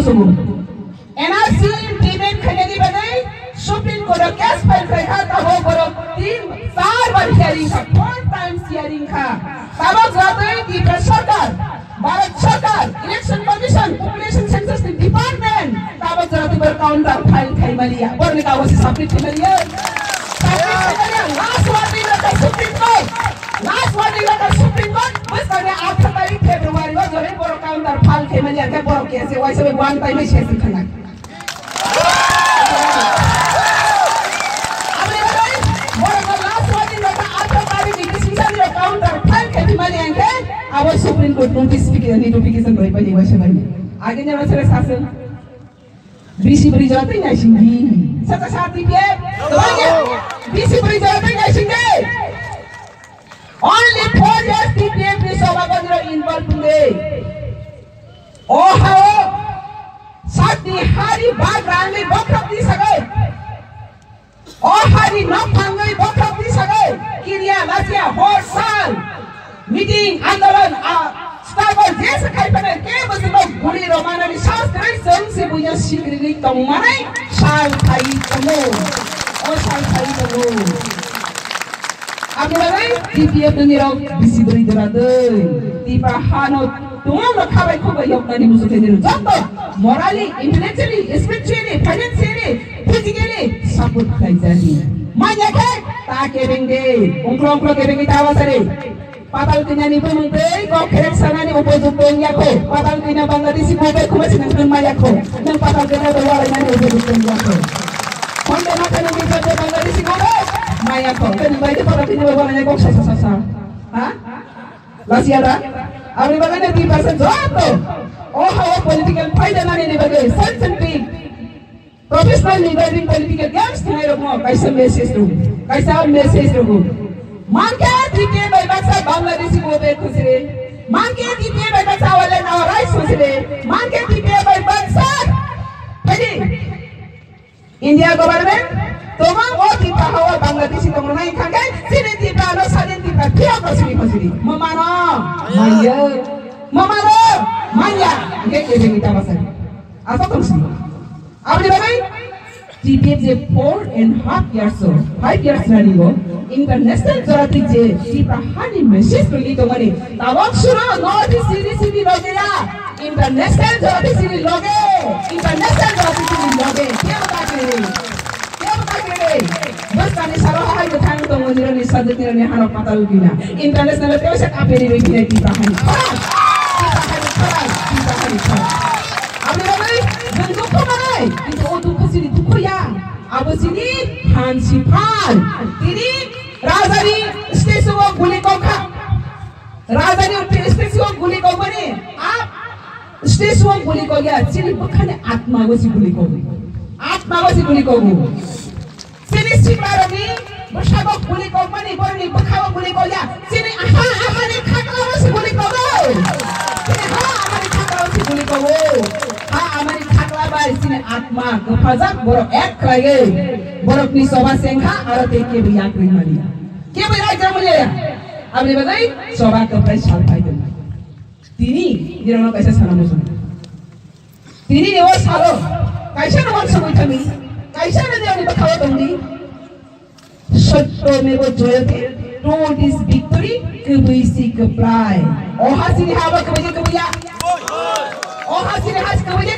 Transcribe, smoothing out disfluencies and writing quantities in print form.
musuh. NRC implement kerja di bagai Supreme Court case file kerja tahu baru 4 बार hearing का 4 times hearing का तब जाते di सरकार भारत सरकार election commission population census department तब जाते bercounter file खाई malia baru ni kawasi submit malia last warning ka Supreme Court last warning ka Supreme Court bas kanya 8 तारीख February wa jore baru counter file खाई malia ke baru case wai sabe one time ही शेष खाना Awal Supreme Court notification dari pani wasa bani. Agen jalan sere sasen. BC beri jawatan nggak singgi. Satu saat dia, doanya BC beri jawatan nggak singgi. Only 4 years TPF ni sobat kau involved today. Oh how saat di hari bagan ni bakrap di sagai. Oh hari nak pangai bakrap di sagai. Kiriya Malaysia horsal. Meeting andalan Starbucks jasa kai pada ke bersama guri romana di sastra seng si punya sikri tong mana sal kai temu oh sal kai temu apa lagi TPF ni rau bisi beri derade di pahano tuang nak kawai kubai yok tadi musuh kenir contoh morally intellectually spiritually financially physically support kai jadi mana ke tak kebenge ongklong kebenge tawa sare Patal kenya ni pun mungkin kau kerek sana ni upojupong yako. Patal kenya Bangladeshi kubai kubai sinang mayako. Nang patal kenya berwala ni upojupong yako. Konde nak kena kita Bangladeshi kubai mayako. Kena baik tu patal kenya berwala ni kau sasa. Ha? Masih ada? Abang bagaimana di pasal jatuh? Oh hawa political fight nani ni bagai sensitive. Professional leader in political games tu ni rukmo. Kaisa message tu. Mangke TPF by baksa Bangladeshi gobe khusre mangke TPF by baksa wala na rice khusre mangke TPF by baksa jadi India government tomang o tipa hawa Bangladeshi tomang nai khangai sini tipa no sadin tipa tiap khusri mamano manya ke kita basari apa khusri apni bagai TPF je 4.5 years old 5 years running go international जरूरत जे टीपा हानि message तो ली तो money तवक शुरू north सीधी लोगे या international जरूरत सीधी लोगे international जरूरत सीधी लोगे क्या बता के बस काने सारा हाई तो थांग तो मंदिर ने सदत ने हानो पता लुकिना इंटरनेशनल तो से कापेरी रे की टीपा हानि अबे भाई जन दुख माने itu o दुख सीधी दुख या अब सीधी हांसी फान तिनी राजधानी स्टेशन को गुली को खा राजधानी स्टेशन को गुली को बने आप स्टेशन को गुली को गया चिली बखाने आत्मा को सी गुली को चिली सिपारो नी बशा को गुली को बने बरनी बखा को गुली को गया चिली आहा हमारे खाकला को सी गुली को चिली हाँ हमारे खाकला को सी गुली को हाँ हमारे खाकला बार चिली आत्मा को फजक बोरो एक लगे बोरो अपनी सोबा सेंखा और देखे भी आकरी मरिया क्या बेराय कर मुझे अब ये बताइए सोबा का प्राइस साल पाई देना तीनी ये लोग कैसे साला मुझे तीनी ये वो सालो कैसे ना वो सब इतना नहीं कैसे ना दिया उन्हें बखावा तुमने सत्य में वो जोए थे told his victory kebuisi keplai oh hasil haba kebuja oh hasil has kebuja